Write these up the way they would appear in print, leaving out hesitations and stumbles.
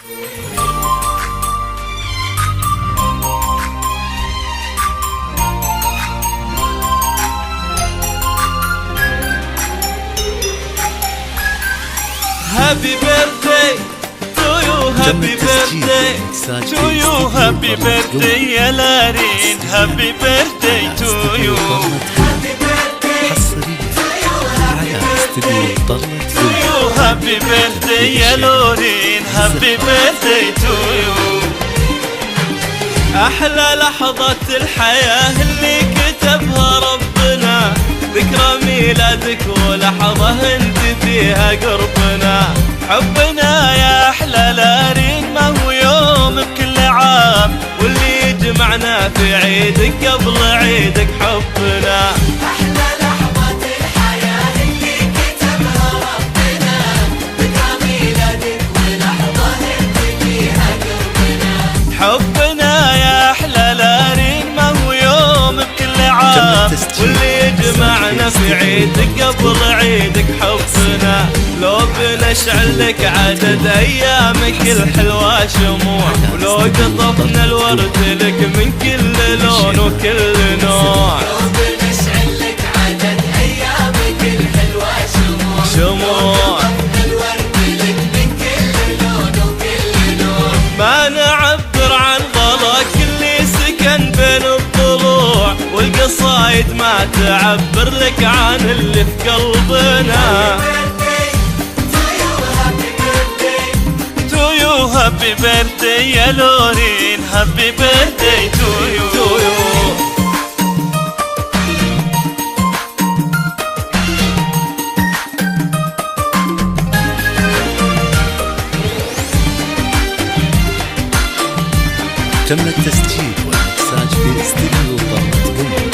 Happy birthday to you, happy birthday to you, happy birthday يا لارين, happy birthday to you. happy birthday على استديو طلت to you, happy birthday يا لورين, happy birthday to you. أحلى لحظات الحياة اللي كتبها ربنا, ذكرى ميلادك ولحظة انت فيها قربنا. حبنا يا أحلى لارين ما هو يوم بكل عام, واللي يجمعنا في عيدك قبل عيدك حبنا. أحلى لحظات الحياة اللي كتبها ربنا, ذكرى ميلادك ولحظة انت فيها قربنا. حبنا يا أحلى لارين ما هو يوم بكل عام, واللي يجمعنا في عيدك قبل عيدك حبنا. لو بنشعل لك عدد أيامك الحلوة شموع, ولو قطفنا الورد لك من كل لون وكل نوع. لو بنشعل لك عدد أيامك الحلوة شموع, الورد لك من كل لون وكل نوع. ما نعبر عن غلاك اللي سكن بين الضلوع, والقصايد ما تعبر لك عن اللي في قلبنا. Happy birthday يا لورين, happy birthday to you. تم التسجيل والمكساج في استديو طلت قمر,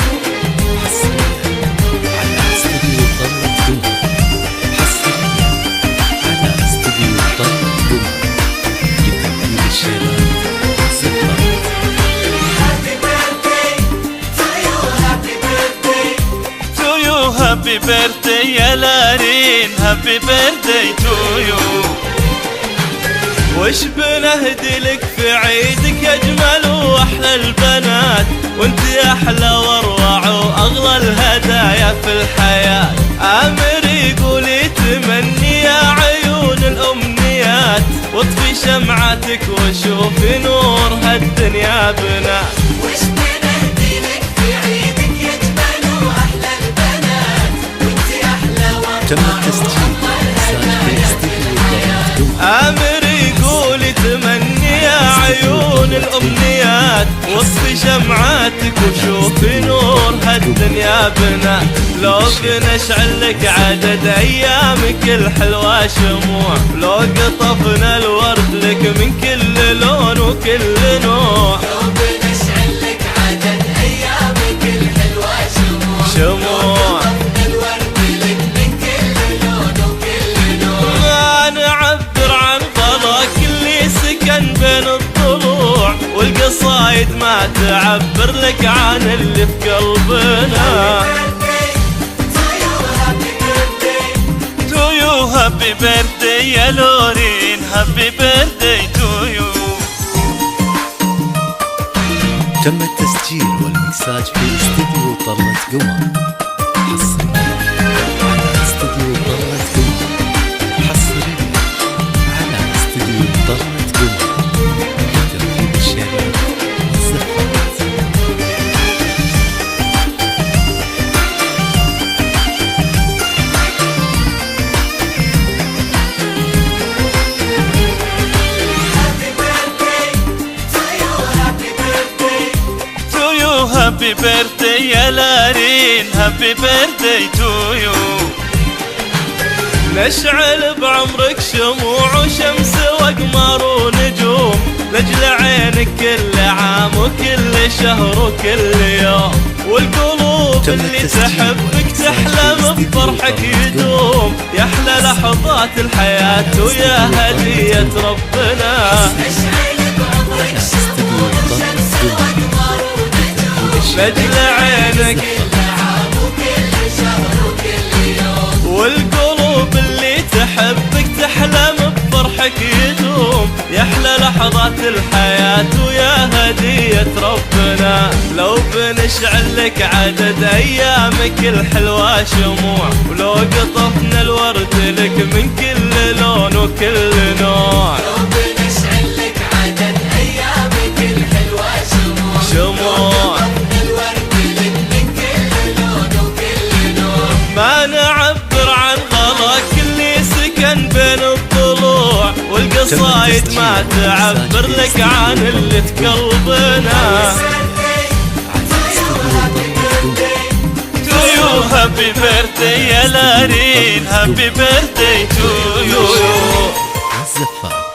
حصريا على استديو طلت قمر, حصريا على استديو طلت قمر لتنفيذ الشيلات والزفات. Happy birthday to you, happy birthday to you, happy birthday يا لارين, happy birthday to you. وش بنهدي لك في عيدك أجمل وأحلى البنات, وانت أحلى واروع وأغلى الهدايا في الحياة. آمر يقول يتمني يا عيون الأمنيات, واطفي شمعتك وشوفي نور هالدنيا بنات. وش بنهدي لك في عيدك يجمل وأحلى البنات, وانت أحلى تم التسجيل والمكساج في استديو طلت قمر. آمر يقول يتمني يا عيون الأمنيات, واطفي شمعاتك وشوفي نور هالدنيا بنا. لو بنشعل لك عدد أيامك الحلوة شموع, لو قطفنا الورد لك من كل لون وكل نوع. لو بنشعل لك عدد أيامك الحلوة شموع, الورد لك من كل لون وكل نوع. ما نعبر عن غلاك اللي سكن بين الضلوع, والقصايد ما تعبر لك عن اللي في قلبنا. to you, happy birthday يا لورين, happy birthday to you. تم التسجيل والمكساج في استديو طلت قمر, حصريا على استديو طلت قمر, حصريا على استديو طلت قمر لتنفيذ الشيلات والزفات. happy birthday يا لارين, happy birthday to you. نشعل بعمرك شموع وشمس واقمار ونجوم, لجل عينك كل عام وكل شهر وكل يوم. والقلوب اللي تحبك تحلم بفرحك يدوم, يا احلى لحظات الحياة ويا هدية ربنا. نشعل بعمرك شموع وشمس واقمار ونجوم, لجل عينك كل عام وكل شهر وكل يوم. والقلوب اللي تحبك تحلم بفرحك يدوم, يحلى لحظات الحياة ويا هدية ربنا. لو بنشعل لك عدد أيامك الحلوة شموع، ولو قطفنا الورد لك من كل لون وكل نوع. لو بنشعل لك عدد أيامك الحلوة شموع الورد لك من كل لون وكل نوع. ما نعبر عن غلاك اللي سكن بين الضلوع، والقصايد ما تعبر لك عن اللي في قلبنا. Happy birthday يا لارين، happy birthday to you. الزفات